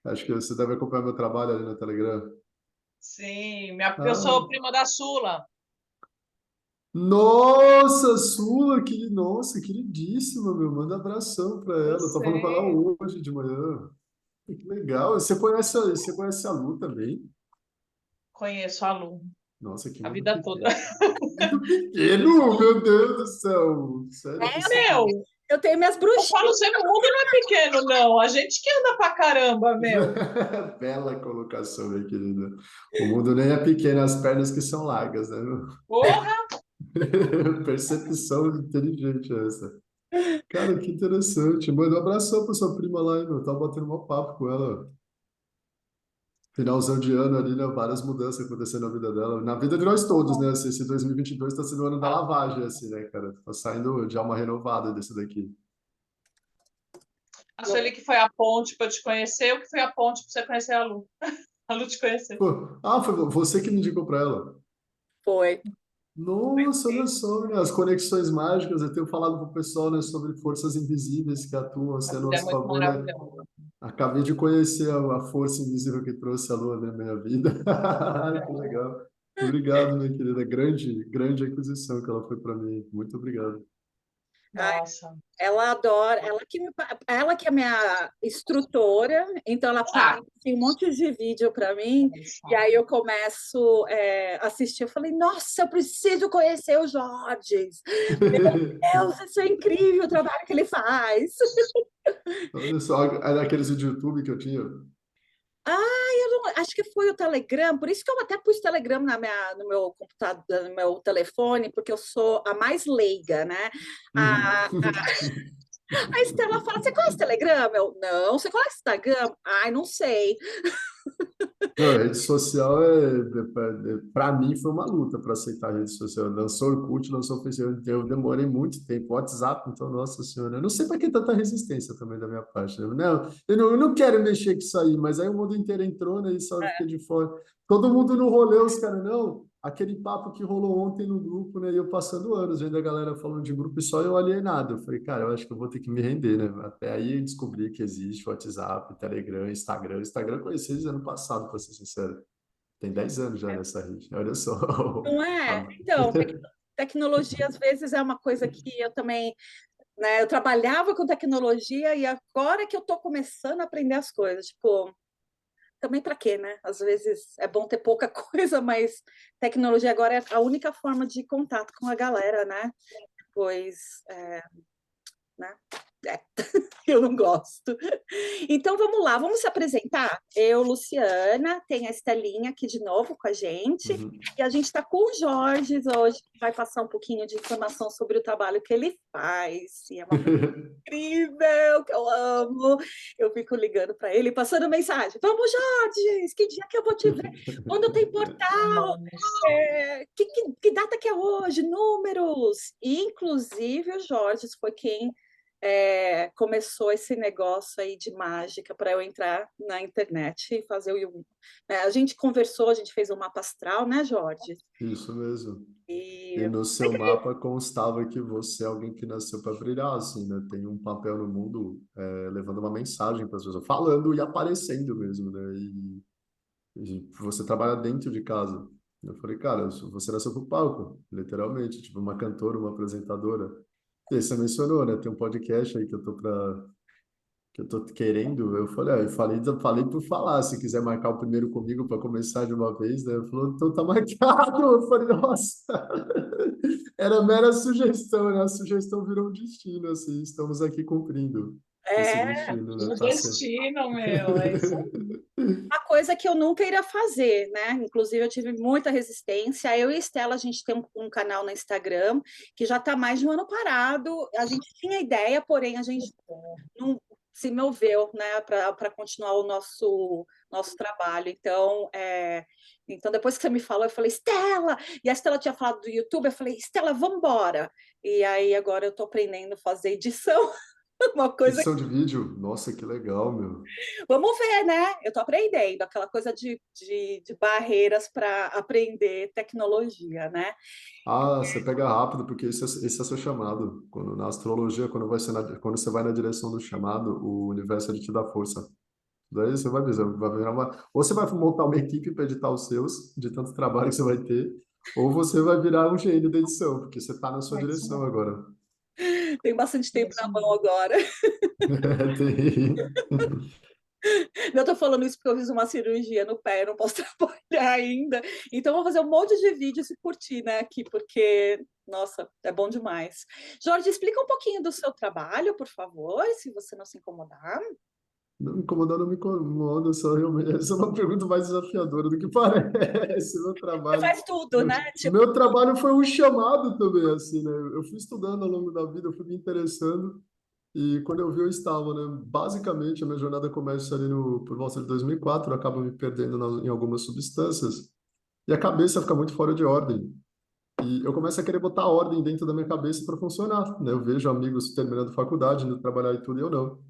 Acho que você deve acompanhar meu trabalho ali no Telegram. Sim, eu Ah, sou prima da Sula. nossa, Sula, nossa, queridíssima, meu. Manda abração para Eu ela. Eu tô falando com ela sei. hoje de manhã. Que legal. Você conhece a Lu também? Conheço a Lu Nossa, que a mundo vida toda. pequeno. Mundo pequeno, meu Deus do céu. Sério que isso Meu, existe? Eu tenho minhas eu falo bruxinhas. sempre, o mundo não é pequeno, não. A gente que anda pra caramba, meu. Bela colocação, minha querida. O mundo nem é pequeno, é as pernas que são largas, né? Porra! Percepção inteligente essa. Cara, que interessante. Manda um abração pra sua prima lá, hein, meu. Tava batendo um papo com ela. Finalzão de ano ali, né? Várias mudanças acontecendo na vida dela. Na vida de nós todos, né? Esse 2022 tá sendo o ano da lavagem, assim, né, cara? Tá saindo de alma renovada desse daqui. A Sueli que foi a ponte para eu te conhecer, o que foi a ponte para você conhecer a Lu? A Lu te conhecer. Pô, foi você que me indicou pra ela. Foi. Nossa, olha só, né? As conexões mágicas. Eu tenho falado pro pessoal, né, sobre forças invisíveis que atuam A assim, a vida é nosso muito favor, né? maravilhosa. Acabei de conhecer a força invisível que trouxe a lua na minha vida. Que legal. Obrigado, minha querida. Grande, grande aquisição que ela foi para mim. Muito obrigado. Nossa. Ela adora, ela que é minha instrutora, então ela passa Ah, assim, um monte de vídeo para mim, e aí eu começo a assistir. Eu falei, nossa, eu preciso conhecer o Jorge. Meu Deus, isso é incrível o trabalho que ele faz. Olha só, era aqueles vídeos do YouTube que eu tinha. Eu não, acho que foi o Telegram, por isso que eu até pus Telegram no meu computador, no meu telefone, porque eu sou a mais leiga, né? Uhum. A Estela fala: Você conhece Telegram? Eu, não. Você conhece Instagram? Ai, não sei. Não, a rede social para mim foi uma luta para aceitar a rede social. Lançou Orkut, lançou Facebook, eu demorei muito tempo. WhatsApp, então, nossa senhora, eu não sei para que tanta resistência também da minha parte, né? Não, eu não quero mexer com isso aí, mas aí o mundo inteiro entrou, né? E só eu fiquei de fora. Todo mundo no rolê, os caras, não. Aquele papo que rolou ontem no grupo, né? E eu passando anos, vendo a galera falando de grupo e só eu alienado. Eu falei, cara, eu acho que eu vou ter que me render, né? Até aí eu descobri que existe WhatsApp, Telegram, Instagram. Instagram eu conheci desde ano passado, para ser sincero. Tem 10 anos já nessa rede. Olha só. Não é? A- Então, tecnologia às vezes é uma coisa que eu também, né? Eu trabalhava com tecnologia e agora que eu estou começando a aprender as coisas, tipo, também para quê, né? Às vezes é bom ter pouca coisa, mas tecnologia agora é a única forma de contato com a galera, né? Pois, né? É, eu não gosto. Então vamos lá, vamos se apresentar. Eu, Luciana, tem a Estelinha aqui de novo com a gente, Uhum. e a gente está com o Jorge hoje, que vai passar um pouquinho de informação sobre o trabalho que ele faz. E é uma pessoa incrível, que eu amo. Eu fico ligando para ele, passando mensagem: Vamos, Jorge, que dia que eu vou te ver? Quando tem portal? vamos. Que data que é hoje? Números. E, inclusive, o Jorge foi quem começou esse negócio aí de mágica para eu entrar na internet e fazer o Jung. A gente conversou, a gente fez um mapa astral, né, Jorge? Isso mesmo. E E no seu mapa constava que você é alguém que nasceu para brilhar, assim, né? Tem um papel no mundo, levando uma mensagem para as pessoas, falando e aparecendo mesmo, né? E você trabalha dentro de casa. Eu falei, cara, você nasceu pro palco, literalmente, tipo uma cantora, uma apresentadora. E aí você mencionou, né? Tem um podcast aí que eu tô querendo. Eu falei, falei por falar, se quiser marcar o primeiro comigo para começar de uma vez, né? Ele falou, então tá marcado. Eu falei, nossa, era mera sugestão, né? A sugestão virou um destino, assim, estamos aqui cumprindo esse é destino, né? O Tá sendo. destino, meu, é isso aí. uma coisa que eu nunca iria fazer, né? Inclusive, eu tive muita resistência. Eu e a Estela, a gente tem um canal no Instagram que já está mais de um ano parado. A gente tinha ideia, porém, a gente não se moveu, né, para continuar o nosso trabalho. Então, depois que você me falou, eu falei, Estela! E a Estela tinha falado do YouTube, eu falei, Estela, vamos embora. E aí, agora eu estou aprendendo a fazer edição. Uma coisa. Edição de vídeo? Nossa, que legal, meu. Vamos ver, né? Eu estou aprendendo aquela coisa de barreiras para aprender tecnologia, né? Ah, você pega rápido, porque esse é seu chamado. Quando, na astrologia, quando você vai na direção do chamado, o universo ele te dá força. Daí você vai ver, vai virar ou você vai montar uma equipe para editar os seus, de tanto trabalho que você vai ter, ou você vai virar um gênio da edição, porque você está na sua É isso direção mesmo. agora. Tem bastante tempo na mão agora. Tem- Eu estou falando isso porque eu fiz uma cirurgia no pé, eu não posso trabalhar ainda. Então, vou fazer um monte de vídeos e curtir, né, aqui, porque, nossa, é bom demais. Jorge, explica um pouquinho do seu trabalho, por favor, se você não se incomodar. Não me incomodar, não me incomoda, só realmente. Essa é uma pergunta mais desafiadora do que parece. Meu Você trabalho. faz tudo, né? Tipo, Meu trabalho foi um chamado também, assim, né? Eu fui estudando ao longo da vida, eu fui me interessando. E quando eu vi, eu estava, né? Basicamente, a minha jornada começa ali no, por volta de 2004, eu acabo me perdendo em algumas substâncias e a cabeça fica muito fora de ordem. E eu começo a querer botar ordem dentro da minha cabeça para funcionar, né? Eu vejo amigos terminando faculdade, indo trabalhar e tudo, e eu não.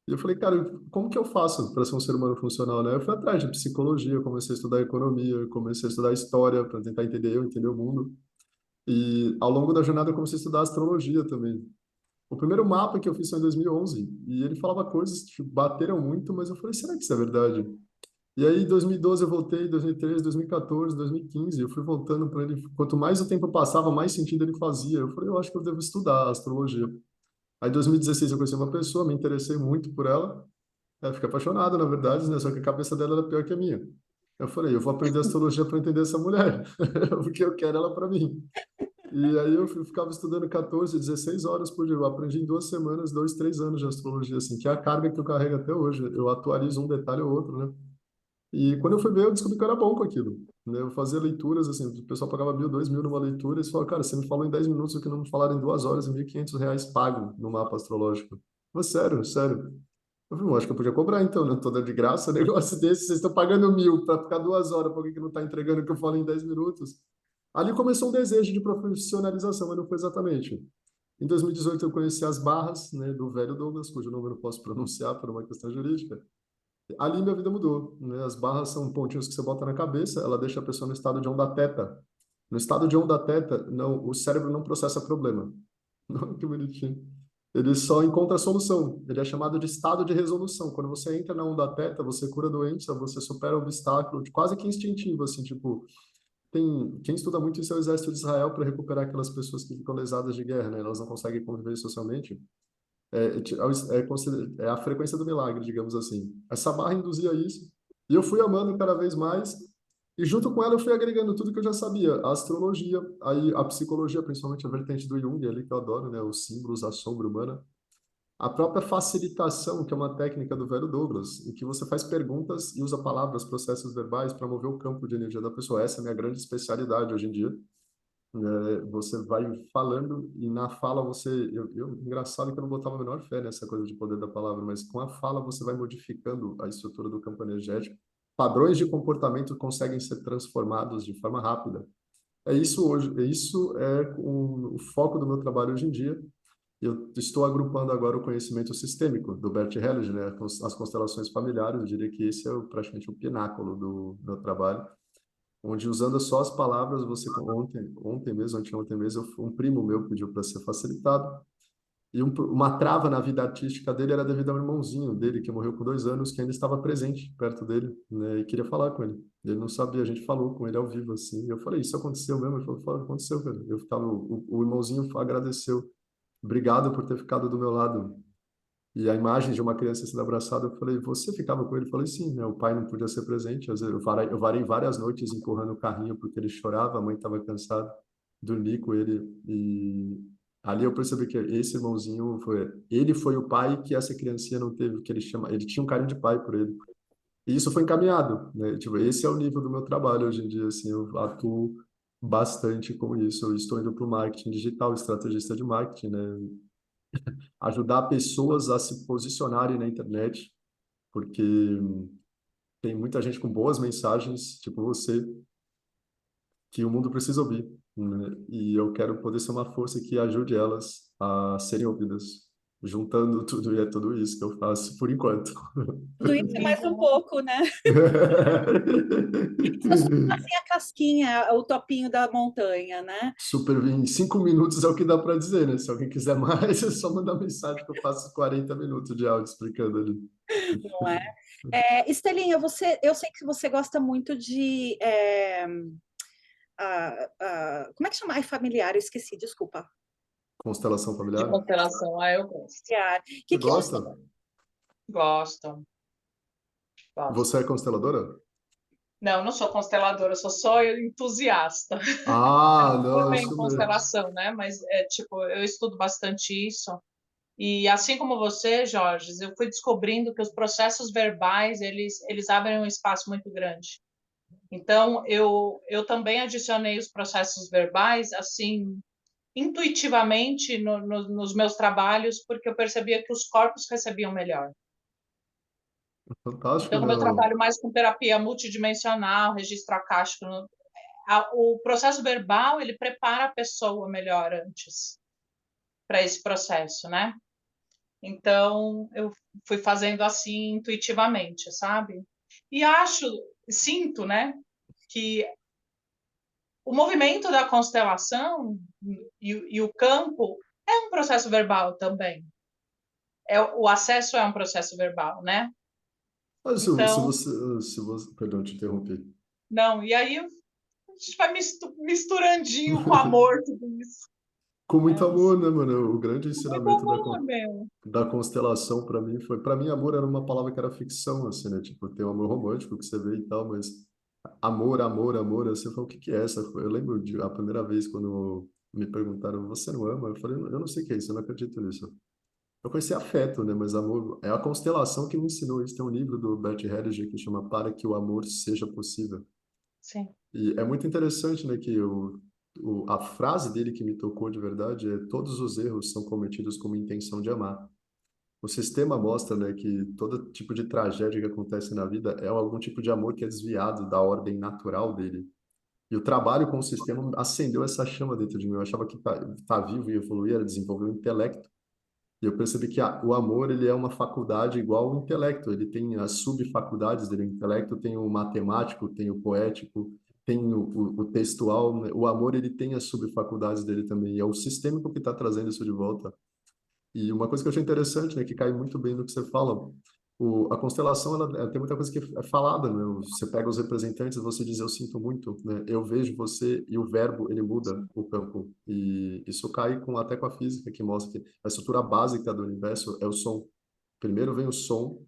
E eu falei, cara, como que eu faço para ser um ser humano funcional, né? Eu fui atrás de psicologia, comecei a estudar economia, comecei a estudar história para tentar entender eu, entender o mundo. E ao longo da jornada eu comecei a estudar astrologia também. O primeiro mapa que eu fiz foi em 2011 e ele falava coisas que bateram muito, mas eu falei, será que isso é verdade? E aí, em 2012 eu voltei, 2013, 2014, 2015, eu fui voltando para ele. Quanto mais o tempo passava, mais sentido ele fazia. Eu falei, eu acho que eu devo estudar astrologia. Aí, em 2016 eu conheci uma pessoa, me interessei muito por ela. Eu fiquei apaixonado, na verdade, né? Só que a cabeça dela era pior que a minha. Eu falei, eu vou aprender astrologia para entender essa mulher, porque eu quero ela para mim. E aí ficava estudando 14, 16 horas por dia. Eu aprendi em 2 semanas, 2, 3 anos de astrologia, assim, que é a carga que eu carrego até hoje. Eu atualizo um detalhe ou outro, né? E quando eu fui ver, eu descobri que eu era bom com aquilo, né? Eu fazia leituras, assim, o pessoal pagava 1.000, 2.000 numa leitura, e eles falaram, cara, você me falou em 10 minutos o que não me falaram em 2 horas e R$ 1.500 pago no mapa astrológico. Mas sério, sério. Eu falei, acho que eu podia cobrar então, né? Toda de graça, um negócio desse, vocês estão pagando 1.000 para ficar 2 horas para alguém que não está entregando o que eu falo em 10 minutos. Ali começou um desejo de profissionalização, mas não foi exatamente. Em 2018 eu conheci as barras, né, do velho Douglas, cujo nome eu não posso pronunciar por uma questão jurídica. Ali minha vida mudou, né? As barras são pontinhos que você bota na cabeça, ela deixa a pessoa no estado de onda teta. No estado de onda teta, não, o cérebro não processa problema. Não, que bonitinho. Ele só encontra a solução. Ele é chamado de estado de resolução. Quando você entra na onda teta, você cura a doença, você supera o obstáculo, quase que instintivo, assim, tipo, quem estuda muito isso é o exército de Israel para recuperar aquelas pessoas que ficam lesadas de guerra, né? Elas não conseguem conviver socialmente. É a frequência do milagre, digamos assim. Essa barra induzia isso, e eu fui amando cada vez mais, e junto com ela eu fui agregando tudo que eu já sabia, a astrologia, aí a psicologia, principalmente a vertente do Jung, ali que eu adoro, né, os símbolos, a sombra humana, a própria facilitação, que é uma técnica do velho Douglas, em que você faz perguntas e usa palavras, processos verbais para mover o campo de energia da pessoa. Essa é a minha grande especialidade hoje em dia. Você vai falando e na fala engraçado que eu não botava a menor fé nessa coisa de poder da palavra, mas com a fala você vai modificando a estrutura do campo energético. Padrões de comportamento conseguem ser transformados de forma rápida. É isso hoje, isso é o foco do meu trabalho hoje em dia. Eu estou agrupando agora o conhecimento sistêmico do Bert Hellinger, né, as constelações familiares. Eu diria que esse é praticamente o pináculo do meu trabalho, onde usando só as palavras, ontem mesmo, anteontem mesmo, um primo meu pediu para ser facilitado, e uma trava na vida artística dele era devido ao irmãozinho dele, que morreu com 2 anos, que ainda estava presente perto dele, né, e queria falar com ele. Ele não sabia, a gente falou com ele ao vivo, assim, e eu falei, isso aconteceu mesmo? Ele falou, aconteceu, cara. O irmãozinho agradeceu, obrigado por ter ficado do meu lado. E a imagem de uma criança sendo abraçada, eu falei, você ficava com ele? Eu falei, sim, né? O pai não podia ser presente. Às vezes, eu varei várias noites empurrando o carrinho porque ele chorava, a mãe estava cansada, dormi com ele. E ali eu percebi que esse irmãozinho ele foi o pai que essa criancinha não teve, que ele tinha um carinho de pai por ele. E isso foi encaminhado, né? Tipo, esse é o nível do meu trabalho hoje em dia, assim, eu atuo bastante com isso. Eu estou indo para o marketing digital, estrategista de marketing, né? Ajudar pessoas a se posicionarem na internet, porque tem muita gente com boas mensagens, tipo você, que o mundo precisa ouvir, né? E eu quero poder ser uma força que ajude elas a serem ouvidas. juntando tudo, e é tudo isso que eu faço por enquanto. Tudo isso e mais um pouco, né? Isso é só assim a casquinha, o topinho da montanha, né? Super, em 5 minutos é o que dá para dizer, né? Se alguém quiser mais, é só mandar mensagem que eu faço 40 minutos de áudio explicando ali. Não é? Estelinha, eu sei que você gosta muito de como é que chama? Ai, familiar, eu esqueci, desculpa. Constelação De familiar? constelação, eu gosto. Familiar. Você Que gosta? Gosto, gosto. Você é consteladora? Não, não sou consteladora, eu sou só entusiasta. Eu Ah, não não, formei em isso mesmo. constelação, né? Mas tipo, eu estudo bastante isso. E assim como você, Jorge, eu fui descobrindo que os processos verbais, eles abrem um espaço muito grande. Então, eu também adicionei os processos verbais, assim, intuitivamente nos meus trabalhos, porque eu percebia que os corpos recebiam melhor. Fantástico, Então, né? como eu trabalho mais com terapia multidimensional, registro acástico, o processo verbal, ele prepara a pessoa melhor antes para esse processo, né? Então, eu fui fazendo assim intuitivamente, sabe? E sinto, né, que o movimento da constelação e o campo é um processo verbal também. O acesso é um processo verbal, né? Mas Então, se você, perdão, te interrompi. não, e aí a gente vai misturandinho com amor tudo isso. Com muito É, amor, né, mano? O grande muito ensinamento amor, meu. da constelação para mim foi, para mim, amor era uma palavra que era ficção, assim, né? Tipo, tem o amor romântico que você vê e tal, mas amor, amor, amor, assim, eu falei, o que que é essa? Eu lembro de a primeira vez quando me perguntaram, você não ama? Eu falei, eu não sei o que é isso, eu não acredito nisso. Eu conheci afeto, né? Mas amor é a constelação que me ensinou isso. Tem um livro do Bert Hellinger que chama Para que o Amor Seja Possível. Sim. E é muito interessante, né, que a frase dele que me tocou de verdade é: todos os erros são cometidos com a intenção de amar. O sistema mostra, né, que todo tipo de tragédia que acontece na vida é algum tipo de amor que é desviado da ordem natural dele. E o trabalho com o sistema acendeu essa chama dentro de mim. Eu achava que tá vivo e evoluir era desenvolver o intelecto. E eu percebi que o amor, ele é uma faculdade igual ao intelecto. Ele tem as subfaculdades dele. O intelecto tem o matemático, tem o poético, tem o textual, né? O amor, ele tem as subfaculdades dele também. E é o sistêmico que está trazendo isso de volta. E uma coisa que eu achei interessante, né, que cai muito bem no que você fala, a constelação, ela tem muita coisa que é falada, né? Você pega os representantes, você diz eu sinto muito, né? Eu vejo você, e o verbo, ele muda o campo. E isso cai até com a física, que mostra que a estrutura básica do universo é o som. Primeiro vem o som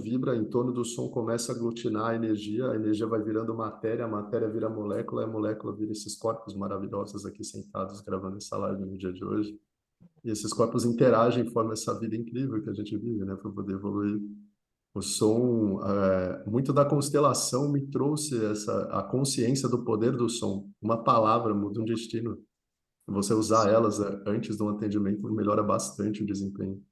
vibra, em torno do som começa a aglutinar a energia vai virando matéria, a matéria vira molécula, e a molécula vira esses corpos maravilhosos aqui sentados gravando essa live no dia de hoje. E esses corpos interagem e formam essa vida incrível que a gente vive, né, para poder evoluir. O som, muito da constelação me trouxe a consciência do poder do som. Uma palavra muda um destino. Você usar elas antes de um atendimento melhora bastante o desempenho.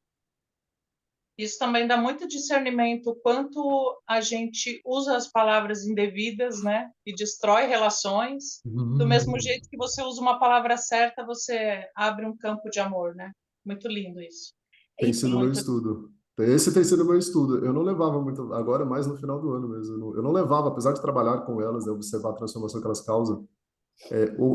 Isso também dá muito discernimento o quanto a gente usa as palavras indevidas, né? E destrói relações. Do mesmo jeito que você usa uma palavra certa, você abre um campo de amor, né? Muito lindo isso. Tem E sido meu Muito. estudo. Esse tem sido meu estudo. Eu não levava muito, agora mais no final do ano mesmo. Eu não levava, apesar de trabalhar com elas, observar a transformação que elas causam.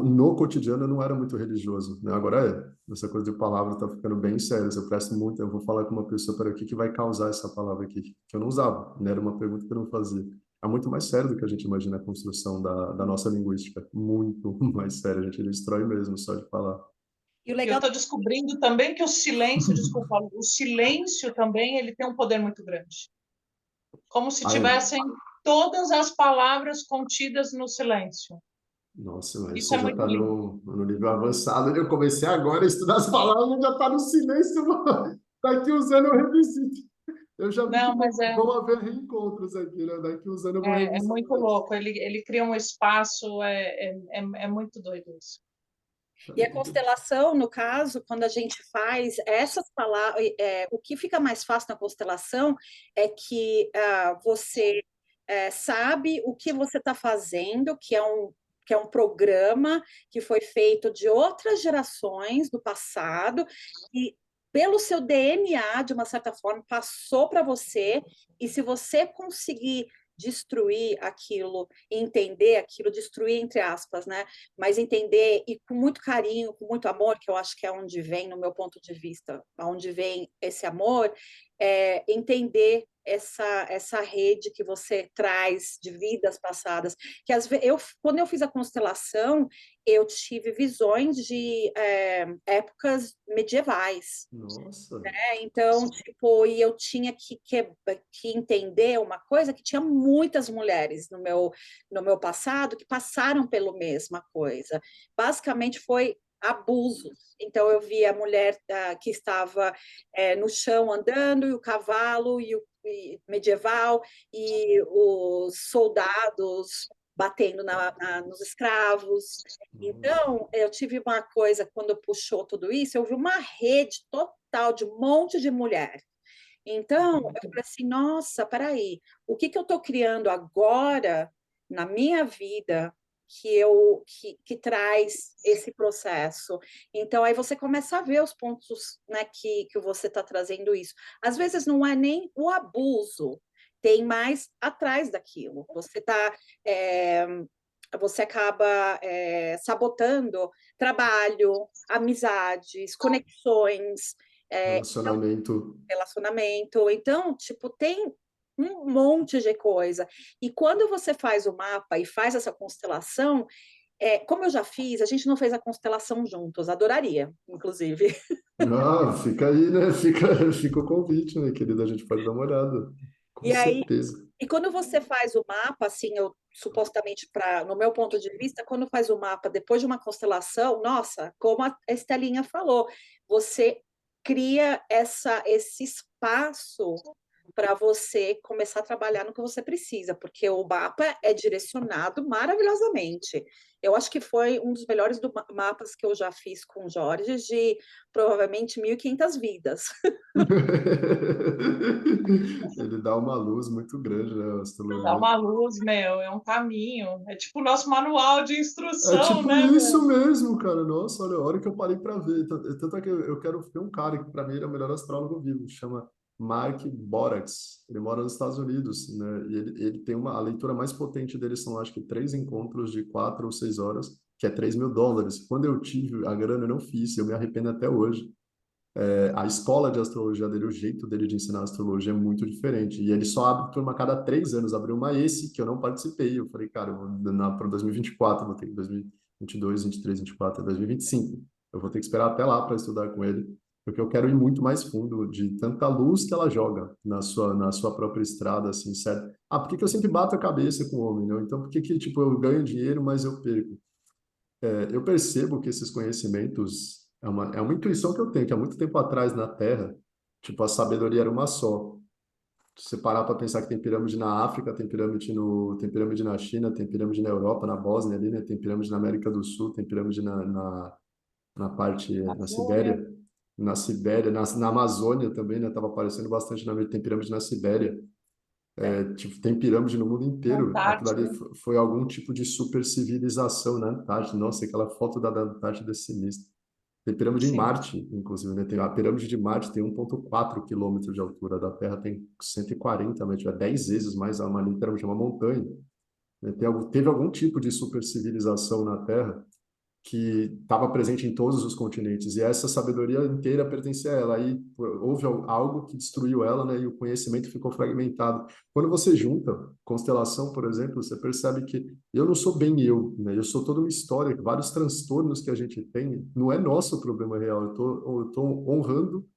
No cotidiano eu não era muito religioso, né? Agora essa coisa de palavra está ficando bem séria. Eu presto muito, eu vou falar com uma pessoa, para o que que vai causar essa palavra aqui, que eu não usava, né? Era uma pergunta que eu não fazia. É muito mais sério do que a gente imagina a construção da nossa linguística, muito mais sério. A gente destrói mesmo só de falar. o Eu legal estou descobrindo também que o silêncio, desculpa, o silêncio também ele tem um poder muito grande. Como se Ai, tivessem todas as palavras contidas no silêncio. nossa, mas Isso você é já muito está lindo. no nível avançado. Eu comecei agora a estudar as palavras, já está no silêncio. Daqui uns anos eu revisito. Eu já vi que Não, mas vão haver reencontros aqui, né? Daqui uns anos eu vou é revisitar muito isso. louco. Ele cria um espaço, é muito doido isso. E a constelação, no caso, quando a gente faz essas palavras, o que fica mais fácil na constelação é que você sabe o que você está fazendo, que é um programa que foi feito de outras gerações do passado, e pelo seu DNA, de uma certa forma, passou para você, e se você conseguir destruir aquilo, entender aquilo, destruir entre aspas, né? Mas entender e com muito carinho, com muito amor, que eu acho que é onde vem, no meu ponto de vista, onde vem esse amor, entender essa rede que você traz de vidas passadas, que quando eu fiz a constelação, eu tive visões de épocas medievais. Nossa. Então, tipo, e eu tinha que entender uma coisa, que tinha muitas mulheres no meu passado que passaram pela mesma coisa. Basicamente foi abusos. Então, eu vi a mulher que estava no chão andando, e o cavalo, e medieval, e os soldados batendo nos escravos. Então, eu tive uma coisa, quando puxou tudo isso, eu vi uma rede total de um monte de mulher. Então, eu falei assim, nossa, peraí, o que eu estou criando agora na minha vida que traz esse processo? Então, aí você começa a ver os pontos, né, que você está trazendo isso. Às vezes não é nem o abuso, tem mais atrás daquilo. Você acaba sabotando trabalho, amizades, conexões, Relacionamento. relacionamento. Então, tipo, tem um monte de coisa. E quando você faz o mapa e faz essa constelação, como eu já fiz, a gente não fez a constelação juntos, adoraria, inclusive. Ah, fica aí, né? Fica o convite, né, querida? A gente pode dar uma olhada. Com E aí, certeza. e quando você faz o mapa, assim, eu supostamente, no meu ponto de vista, quando faz o mapa depois de uma constelação, nossa, como a Estelinha falou, você cria esse espaço para você começar a trabalhar no que você precisa, porque o mapa é direcionado maravilhosamente. Eu acho que foi um dos melhores mapas que eu já fiz com o Jorge, de provavelmente 1.500 vidas. Ele dá uma luz muito grande, né, a Dá astrologia. uma luz, meu, é um caminho. É tipo o nosso manual de É instrução, tipo né, isso meu? mesmo, cara. Nossa, olha, a hora que eu parei para ver. Tanto é que eu quero ter um cara que, para mim, ele é o melhor astrólogo vivo. Chama Mark Borax. Ele mora nos Estados Unidos, né? E ele tem a leitura mais potente dele são, acho que, 3 encontros de 4 ou 6 horas, que é US$ 3.000. Quando eu tive a grana, eu não fiz. Eu me arrependo até hoje. A escola de astrologia dele, o jeito dele de ensinar astrologia é muito diferente. E ele só abre turma a cada 3 anos. Abriu uma esse, que eu não participei. Eu falei, cara, para 2024, vou ter que 2022, 23, 24, 2025. Eu vou ter que esperar até lá para estudar com ele, porque eu quero ir muito mais fundo de tanta luz que ela joga na sua própria estrada, assim, certo? Ah, por que que eu sempre bato a cabeça com o homem, né? Então, por que que, tipo, eu ganho dinheiro, mas eu perco? Eu percebo que esses conhecimentos é uma intuição que eu tenho, que há muito tempo atrás na Terra, tipo, a sabedoria era uma só. Se você parar para pensar que tem pirâmide na África, tem pirâmide na China, tem pirâmide na Europa, na Bósnia ali, né? Tem pirâmide na América do Sul, tem pirâmide na parte, Amazônia. Na Amazônia também, né? Tava aparecendo bastante, tem pirâmide na Sibéria. Tipo, tem pirâmide no mundo Na inteiro. Aquilo ali Antártida. foi algum tipo de super civilização na Antártida. Nossa, aquela foto da Antártida é sinistra. Tem pirâmide em Sim. Marte, inclusive, né? A pirâmide de Marte tem 1,4 quilômetros de altura, da Terra tem 140 metros, é 10 vezes mais, literalmente é uma montanha, né? Teve algum tipo de super civilização na Terra que estava presente em todos os continentes, e essa sabedoria inteira pertencia a ela. Aí houve algo que destruiu ela, né, e o conhecimento ficou fragmentado. Quando você junta constelação, por exemplo, você percebe que eu não sou bem eu, né, eu sou toda uma história, vários transtornos que a gente tem, não é nosso problema real, eu tô honrando,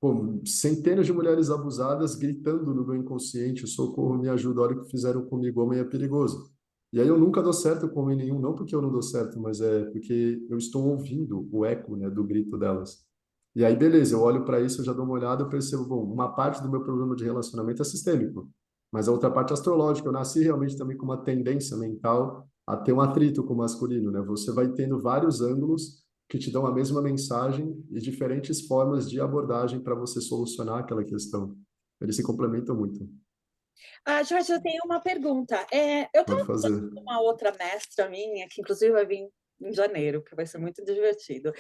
pô, centenas de mulheres abusadas gritando no meu inconsciente, socorro, me ajuda, olha o que fizeram comigo, homem é perigoso. E aí eu nunca dou certo com homem nenhum, não porque eu não dou certo, mas é porque eu estou ouvindo o eco, né, do grito delas. E aí, beleza, eu olho para isso, eu já dou uma olhada, eu percebo, bom, uma parte do meu problema de relacionamento é sistêmico, mas a outra parte é astrológica. Eu nasci realmente também com uma tendência mental a ter um atrito com o masculino, né? Você vai tendo vários ângulos que te dão a mesma mensagem e diferentes formas de abordagem para você solucionar aquela questão. Eles se complementam muito. Jorge, eu tenho uma pergunta. Eu Pode estava fazer. com uma outra mestra minha, que inclusive vai vir em janeiro, que vai ser muito divertido.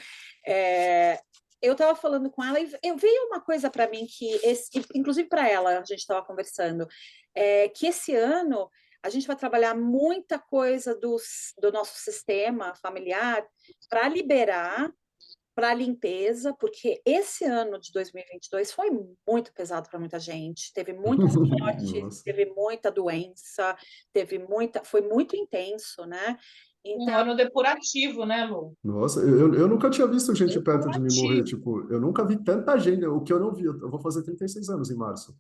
É, eu estava falando com ela e veio uma coisa para mim que, inclusive para ela, a gente estava conversando, que esse ano a gente vai trabalhar muita coisa do nosso sistema familiar para liberar para a limpeza, porque esse ano de 2022 foi muito pesado para muita gente, teve muitas mortes, Nossa. teve muita doença, foi muito intenso, né? Um Então, ano depurativo, né, Lu? Nossa, eu nunca tinha visto gente perto de mim morrer. Depurativo. Tipo, eu nunca vi tanta gente. O que eu não vi, eu vou fazer 36 anos em março.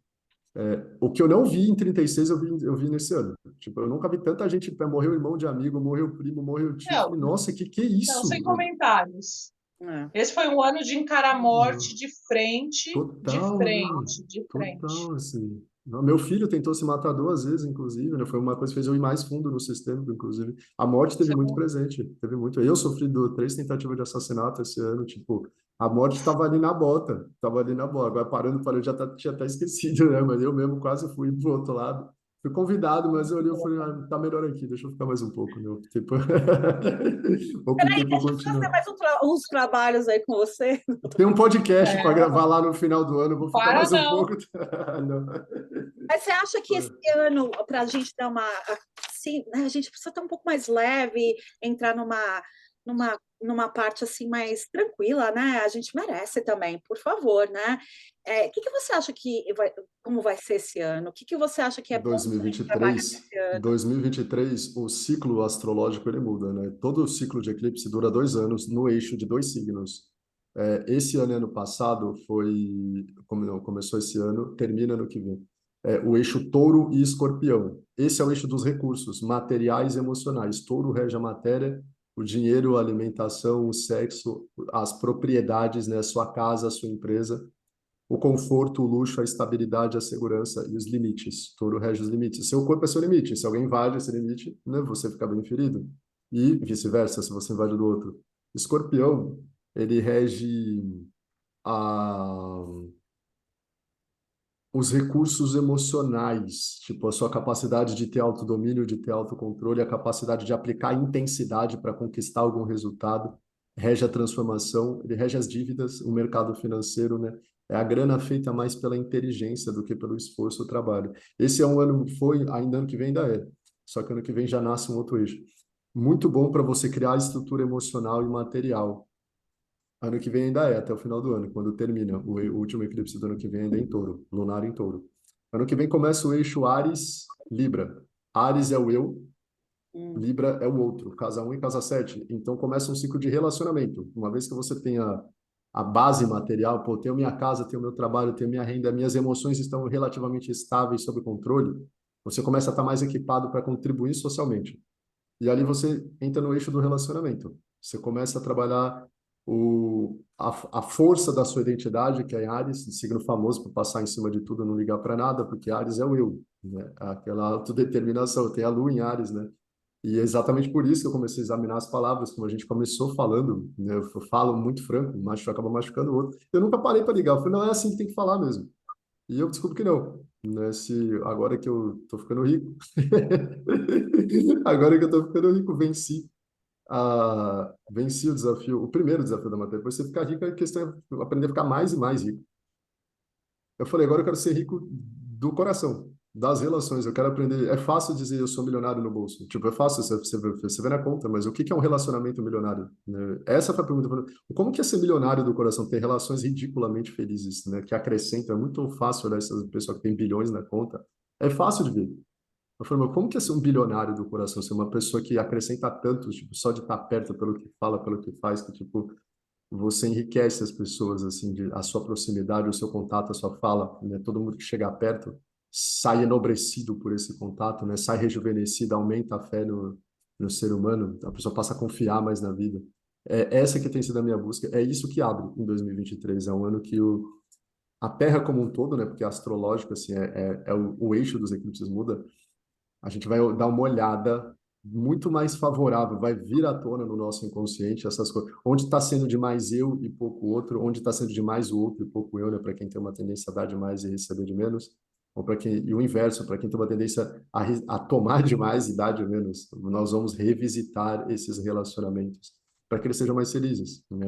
O que eu não vi em 36, eu vi nesse ano. Tipo, eu nunca vi tanta gente. Morreu irmão de amigo, morreu primo, morreu tio. Eu Não, falei, nossa, que é não, isso? sem comentários. é, Esse foi um ano de encarar a morte Não. de frente, de Total, não. frente, de frente. Total, assim. Não, meu filho tentou se matar 2 vezes, inclusive, né? Foi uma coisa que fez eu ir mais fundo no sistema, inclusive. A morte teve muito presente, teve muito. Eu sofri 3 tentativas de assassinato esse ano, tipo, a morte estava ali na bota, estava ali na bota. Agora parando, eu tinha até esquecido, né? Mas eu mesmo quase fui pro outro lado. Fui convidado, mas eu olhei e falei, tá melhor aqui, deixa eu ficar mais um pouco, né? Tipo, optei por deixa eu fazer continuar. mais uns trabalhos aí com você. Tem um podcast para É, gravar lá no final do ano, eu vou ficar para mais um não. pouco. Não. Mas você acha que esse ano, para a gente dar uma. Assim, né, a gente precisa estar um pouco mais leve, entrar numa parte assim mais tranquila, né? A gente merece também, por favor, né? O que você acha como vai ser esse ano? O que você acha que é bom para a gente trabalhar 2023, esse ano? 2023, o ciclo astrológico ele muda, né? Todo o ciclo de eclipse dura 2 anos no eixo de 2 signos. Esse ano e ano passado começou esse ano, termina ano que vem. O eixo touro e escorpião. Esse é o eixo dos recursos materiais e emocionais. Touro rege a matéria, o dinheiro, a alimentação, o sexo, as propriedades, né? Sua casa, sua empresa. O conforto, o luxo, a estabilidade, a segurança e os limites. Touro rege os limites. Seu corpo é seu limite. Se alguém invade esse limite, né, você fica bem ferido. E vice-versa, se você invade do outro. Escorpião, ele rege a, os recursos emocionais, tipo a sua capacidade de ter autodomínio, de ter autocontrole, a capacidade de aplicar intensidade para conquistar algum resultado, rege a transformação, ele rege as dívidas, o mercado financeiro, né? É a grana feita mais pela inteligência do que pelo esforço do trabalho. Esse é um ano, ainda ano que vem ainda é, só que ano que vem já nasce um outro eixo. Muito bom para você criar estrutura emocional e material. Ano que vem ainda até o final do ano, quando termina. O último eclipse do ano que vem ainda é em touro, lunar em touro. Ano que vem começa o eixo Ares-Libra. Ares é o eu, Hum. Libra é o outro, casa 1 e casa 7. Então começa um ciclo de relacionamento. Uma vez que você tem a base material, pô, tenho minha casa, tenho meu trabalho, tenho minha renda, minhas emoções estão relativamente estáveis, sob controle, você começa a estar mais equipado para contribuir socialmente. E ali você entra no eixo do relacionamento. Você começa a trabalhar a força da sua identidade, que é em Áries, signo famoso por passar em cima de tudo, não ligar para nada, porque Áries é o eu, né? Aquela autodeterminação. Tem a Lua em Áries, né? E é exatamente por isso que eu comecei a examinar as palavras, como a gente começou falando, né? Eu falo muito franco, mas acaba machucando o outro. Eu nunca parei para ligar, eu falei, não, é assim que tem que falar mesmo. E eu descubro que não. Né? Agora que eu tô ficando rico, agora que eu tô ficando rico, venci o desafio, o primeiro desafio da matéria. Depois você ficar rico, a questão é aprender a ficar mais e mais rico. Eu falei, agora eu quero ser rico do coração, das relações. Eu quero aprender. É fácil dizer eu sou milionário no bolso. Tipo, é fácil você vê na conta, mas o que é um relacionamento milionário? Né? Essa foi a pergunta. Como que é ser milionário do coração? Ter relações ridiculamente felizes, né? Que acrescentam. É muito fácil olhar essa pessoa que tem bilhões na conta. É fácil de ver. Eu falei, mas como que é ser um bilionário do coração? Ser uma pessoa que acrescenta tanto, tipo, só de estar perto pelo que fala, pelo que faz, que, tipo, você enriquece as pessoas, assim, a sua proximidade, o seu contato, a sua fala, né? Todo mundo que chega perto sai enobrecido por esse contato, né? Sai rejuvenescido, aumenta a fé no ser humano, a pessoa passa a confiar mais na vida. É essa que tem sido a minha busca, é isso que abre em 2023, é um ano que a Terra como um todo, né? Porque astrológico, assim, o eixo dos eclipses muda, a gente vai dar uma olhada muito mais favorável, vai vir à tona no nosso inconsciente essas coisas. Onde está sendo de mais eu e pouco outro, onde está sendo de mais o outro e pouco eu, né? Para quem tem uma tendência a dar demais e receber de menos, ou para quem e o inverso, para quem tem uma tendência a tomar demais e dar de menos. Nós vamos revisitar esses relacionamentos para que eles sejam mais felizes, né?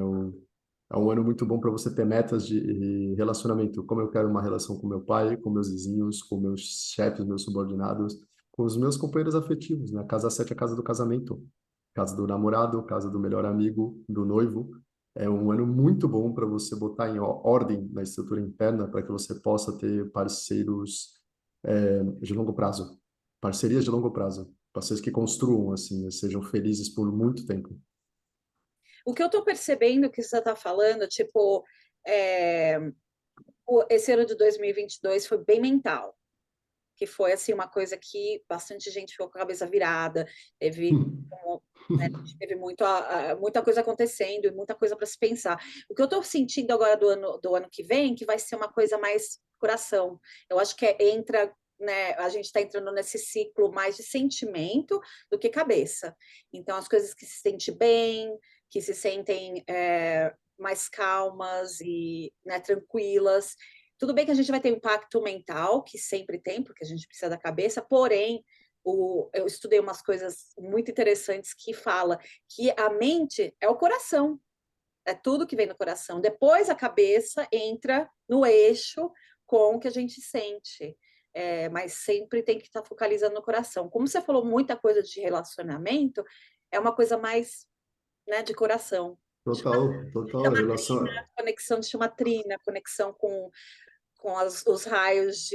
É um ano muito bom para você ter metas de relacionamento, como eu quero uma relação com meu pai, com meus vizinhos, com meus chefes, meus subordinados, com os meus companheiros afetivos, né? A casa 7 é a casa do casamento, casa do namorado, casa do melhor amigo, do noivo. É um ano muito bom para você botar em ordem na estrutura interna para que você possa ter parceiros de longo prazo, parcerias de longo prazo, parceiros que construam, assim, sejam felizes por muito tempo. O que eu estou percebendo que você está falando, tipo, é, esse ano de 2022 foi bem mental, que foi assim uma coisa que bastante gente ficou com a cabeça virada, teve, né, teve muita coisa acontecendo e muita coisa para se pensar. O que eu estou sentindo agora do ano que vem, que vai ser uma coisa mais coração. Eu acho que entra, né, a gente está entrando nesse ciclo mais de sentimento do que cabeça. Então, as coisas que se sentem bem, que se sentem mais calmas e, né, tranquilas. Tudo bem que a gente vai ter impacto mental, que sempre tem, porque a gente precisa da cabeça, porém, eu estudei umas coisas muito interessantes que fala que a mente é o coração, é tudo que vem no coração. Depois a cabeça entra no eixo com o que a gente sente. Mas sempre tem que estar focalizando no coração. Como você falou muita coisa de relacionamento, é uma coisa mais, né, de coração. Total, total. Chama Relação, conexão, chama trina, conexão com os raios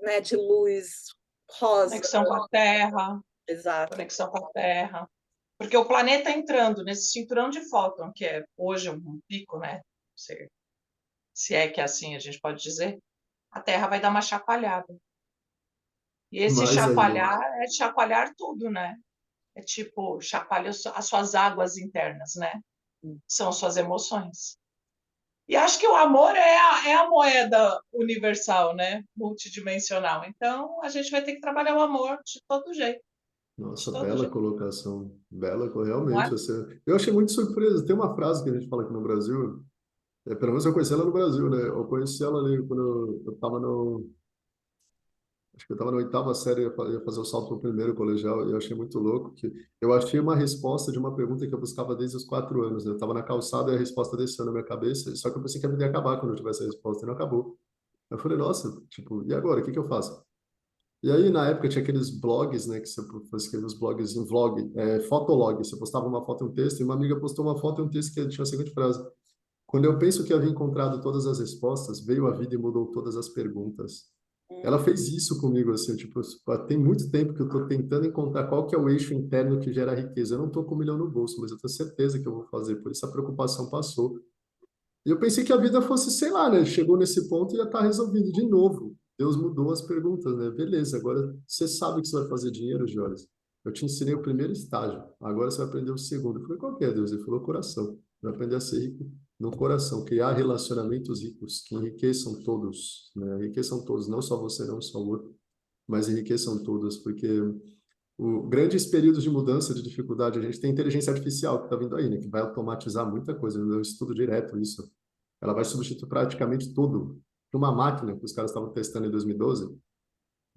né, de luz rosa. Conexão com a Terra, Exato. conexão com a Terra. Porque o planeta entrando nesse cinturão de fóton, que é hoje um pico, né? Se é que é assim a gente pode dizer, a Terra vai dar uma chacoalhada. E esse mais ainda. chacoalhar é chacoalhar tudo, né? É tipo, chacoalha as suas águas internas, né? São suas emoções. E acho que o amor é a moeda universal, né? Multidimensional. Então, a gente vai ter que trabalhar o amor de todo jeito. De Nossa, todo bela jeito, colocação. Bela, não é? realmente. Eu achei muito surpreso. Tem uma frase que a gente fala aqui no Brasil, pelo menos eu conheci ela no Brasil, né? Eu conheci ela ali quando eu estava no. Acho que eu estava na oitava série, ia fazer o salto para o primeiro colegial, e eu achei muito louco que eu achei uma resposta de uma pergunta que eu buscava desde os 4 anos, né? Eu estava na calçada e a resposta desceu na minha cabeça, só que eu pensei que a vida ia acabar quando eu tivesse a resposta, e não acabou. Eu falei, nossa, tipo, e agora? O que que eu faço? E aí, na época, tinha aqueles blogs, né, que você escrevia os blogs em vlog, fotolog, você postava uma foto e um texto, e uma amiga postou uma foto e um texto que tinha a seguinte frase: quando eu penso que havia encontrado todas as respostas, veio a vida e mudou todas as perguntas. Ela fez isso comigo, assim, tipo, tem muito tempo que eu estou tentando encontrar qual que é o eixo interno que gera riqueza. Eu não estou com 1 milhão no bolso, mas eu tenho certeza que eu vou fazer, por isso a preocupação passou. E eu pensei que a vida fosse, sei lá, né? Chegou nesse ponto e ia estar resolvido de novo. Deus mudou as perguntas, né? Beleza, agora você sabe que você vai fazer dinheiro, Joras. Eu te ensinei o primeiro estágio, agora você vai aprender o segundo. Eu falei, qual que é, Deus? Ele falou, coração. Vai aprender a ser rico no coração, criar relacionamentos ricos, que enriqueçam todos, né? Enriqueçam todos, não só você, não só o outro, mas enriqueçam todos, porque grandes períodos de mudança, de dificuldade, a gente tem inteligência artificial que está vindo aí, né? Que vai automatizar muita coisa. Eu estudo direto isso. Ela vai substituir praticamente tudo. Uma máquina que os caras estavam testando em 2012,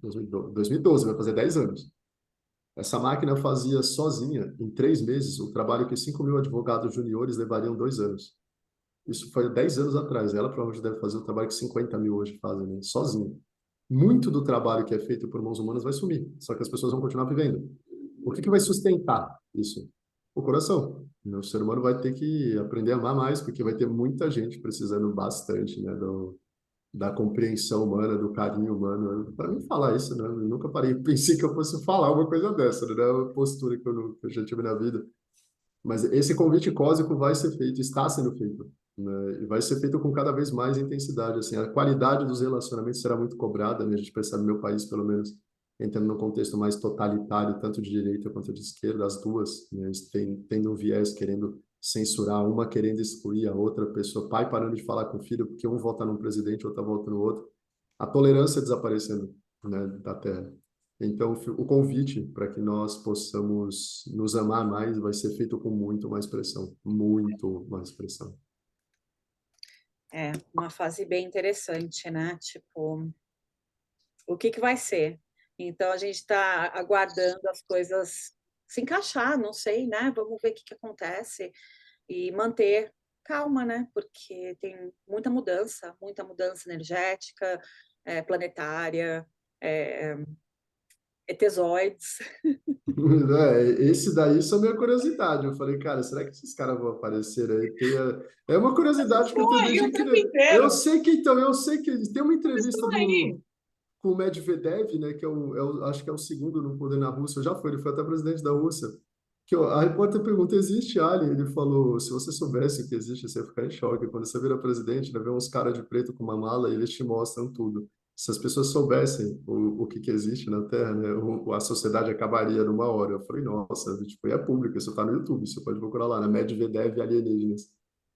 2012, vai fazer 10 anos. Essa máquina fazia sozinha, em 3 meses, o trabalho que 5 mil advogados juniores levariam 2 anos. Isso foi 10 anos atrás. Ela provavelmente deve fazer o trabalho que 50 mil hoje fazem, né? Sozinha. Muito do trabalho que é feito por mãos humanas vai sumir, só que as pessoas vão continuar vivendo. O que que vai sustentar isso? O coração. O ser humano vai ter que aprender a amar mais, porque vai ter muita gente precisando bastante, né, da compreensão humana, do carinho humano. Para mim falar isso, né, eu nunca pensei que eu fosse falar uma coisa dessa, né, uma postura que eu já tive na vida. Mas esse convite cósmico vai ser feito, está sendo feito, né? E vai ser feito com cada vez mais intensidade. Assim, a qualidade dos relacionamentos será muito cobrada, né? A gente percebe no meu país, pelo menos, entrando num contexto mais totalitário, tanto de direita quanto de esquerda, as duas, né? Tendo um viés querendo censurar, uma querendo excluir a outra pessoa, pai parando de falar com o filho, porque um vota num presidente, outro vota no outro. A tolerância desaparecendo, né, da Terra. Então, o convite para que nós possamos nos amar mais vai ser feito com muito mais pressão, muito mais pressão. É uma fase bem interessante, né? Tipo, o que vai ser? Então, a gente está aguardando as coisas se encaixar, não sei, né? Vamos ver o que acontece e manter calma, né? Porque tem muita mudança energética, planetária, etezoides. Esse daí só minha curiosidade. Eu falei, cara, será que esses caras vão aparecer aí? É uma curiosidade que eu Estou tenho aí desde o tempo criança. Eu inteiro. sei que então, eu sei que tem uma entrevista Estou aí. com o Medvedev, né, que acho que é o segundo no poder na Rússia, já foi, ele foi até presidente da Rússia. A repórter pergunta, existe alien? Ele falou, se você soubesse que existe, você ia ficar em choque. Quando você vira presidente, vai ver uns caras de preto com uma mala e eles te mostram tudo. Se as pessoas soubessem o que existe na Terra, né, a sociedade acabaria numa hora. Eu falei, nossa, tipo, é público, isso tá no YouTube, você pode procurar lá, né, Medvedev alienígenas.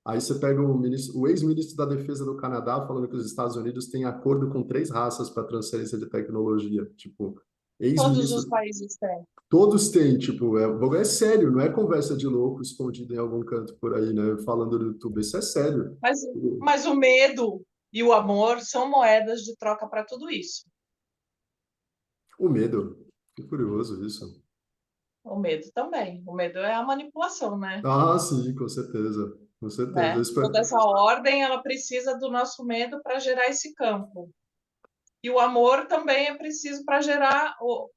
Aí você pega o ex-ministro da Defesa do Canadá falando que os Estados Unidos têm acordo com 3 raças para transferência de tecnologia. Tipo, Todos ex-ministro, os países têm. todos têm, tipo, o bagulho é sério, não é conversa de louco escondido em algum canto por aí, né? Falando no YouTube, isso é sério. Mas, mas o medo e o amor são moedas de troca para tudo isso. O medo, que curioso isso. O medo também. O medo é a manipulação, né? Ah, sim, com certeza, com certeza. Eu Né? espero... Toda essa ordem, ela precisa do nosso medo para gerar esse campo. E o amor também é preciso para gerar O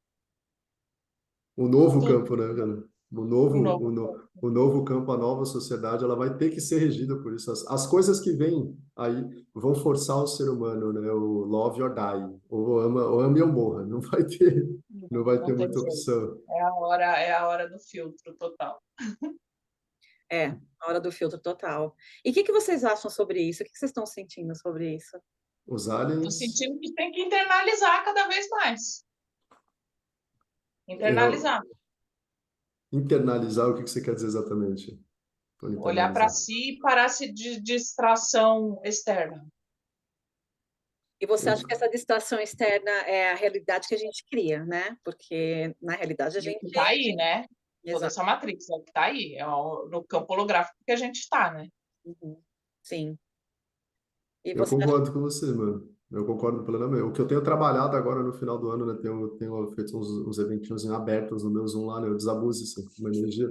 novo tudo, campo, né, cara? o novo campo. O novo campo, a nova sociedade, ela vai ter que ser regida por isso. As coisas que vêm aí vão forçar o ser humano, né? O love or die, ou ame ou morra. Não vai ter Não tem muita jeito. opção. É a hora do filtro total. A hora do filtro total. E o que vocês acham sobre isso? O que vocês estão sentindo sobre isso? Os Estou aliens, sentindo que tem que internalizar cada vez mais. eu- Internalizar. internalizar, o que você quer dizer exatamente por Olhar para internalizar? si e parar-se de distração externa. E você acha Eu, que essa distração externa é a realidade que a gente cria, né? Porque, na realidade, a E o gente... que está aí, né? Toda Exato. essa matriz, é o que está aí. No campo holográfico que a gente está, né? Uhum. Sim. E eu você acha... concordo com você, mano. Eu concordo plenamente. O que eu tenho trabalhado agora no final do ano, né? Tenho feito uns eventinhos abertos no meu Zoom lá, né? Eu desabuse isso, uma energia.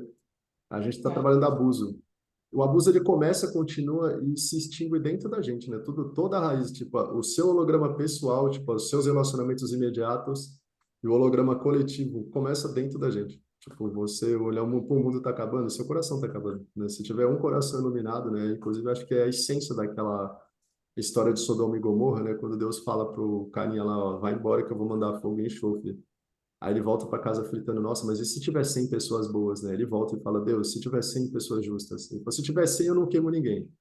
A gente está É. trabalhando abuso. O abuso ele começa, continua e se extingue dentro da gente, né? Toda a raiz, tipo, o seu holograma pessoal, tipo, os seus relacionamentos imediatos e o holograma coletivo começa dentro da gente. Tipo, você olhar o mundo tá acabando, seu coração tá acabando, né? Se tiver um coração iluminado, né? Inclusive, acho que é a essência daquela história de Sodoma e Gomorra, né? Quando Deus fala pro carinha lá, ó, vai embora que eu vou mandar fogo e enxofre. Aí ele volta para casa fritando, nossa, mas e se tiver 100 pessoas boas, né? Ele volta e fala, Deus, se tiver 100 pessoas justas. Ele fala, se tiver 100, eu não queimo ninguém.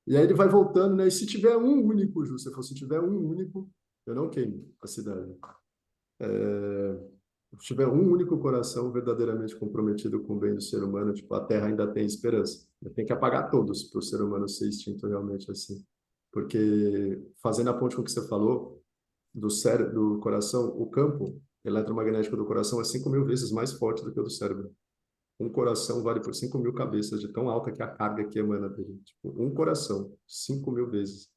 E aí ele vai voltando, né? E se tiver um único justo, ele falou, se tiver um único, eu não queimo a cidade. Se tiver um único coração verdadeiramente comprometido com o bem do ser humano, tipo, a Terra ainda tem esperança. Tem que apagar todos para o ser humano ser extinto realmente assim. Porque, fazendo a ponte com o que você falou, do cérebro, do coração, o campo eletromagnético do coração é 5.000 vezes mais forte do que o do cérebro. Um coração vale por 5.000 cabeças, de tão alta que é a carga que emana dele. Tipo, um coração, 5.000 vezes.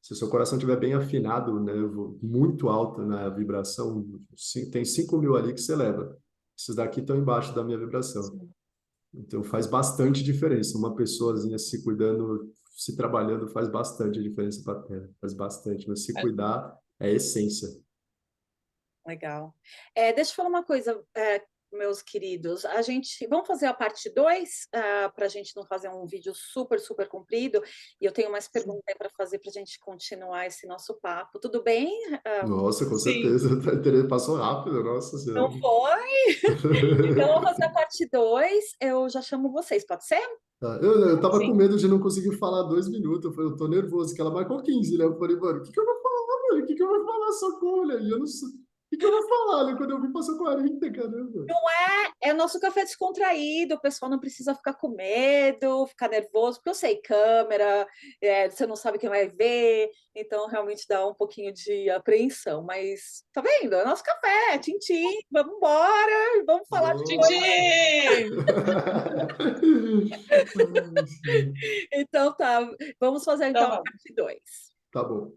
Se o seu coração estiver bem afinado, né, muito alto na vibração, tem 5.000 ali que você leva. Esses daqui estão embaixo da minha vibração. Sim. Então faz bastante diferença. Uma pessoazinha se cuidando, se trabalhando, faz bastante diferença para a Terra. Faz bastante. Mas se cuidar é essência. Legal. Deixa eu falar uma coisa, meus queridos. Vamos fazer a parte 2, para a gente não fazer um vídeo super, super comprido. E eu tenho mais perguntas para fazer para a gente continuar esse nosso papo. Tudo bem? Nossa, com Sim. certeza. Passou rápido, nossa Não senhora. foi? Então, vamos fazer a parte 2. Eu já chamo vocês, pode ser? Tá. Eu tava com Sim. medo de não conseguir falar 2 minutos. Eu tô nervoso, que ela marcou 15, né? Eu falei, mano, o que que eu vou falar, mano? O que que eu vou falar? Socorro, né? E eu não sei. O que que eu vou falar, né? Quando eu vi, passou 40, caramba. É nosso café descontraído, o pessoal não precisa ficar com medo, ficar nervoso, porque eu sei, câmera, você não sabe quem vai ver, então realmente dá um pouquinho de apreensão, mas tá vendo? É nosso café, tintim, vamos embora, vamos falar de coisa. Nossa. Titi! Então tá, vamos fazer então Então, a vamos. parte 2. Tá bom.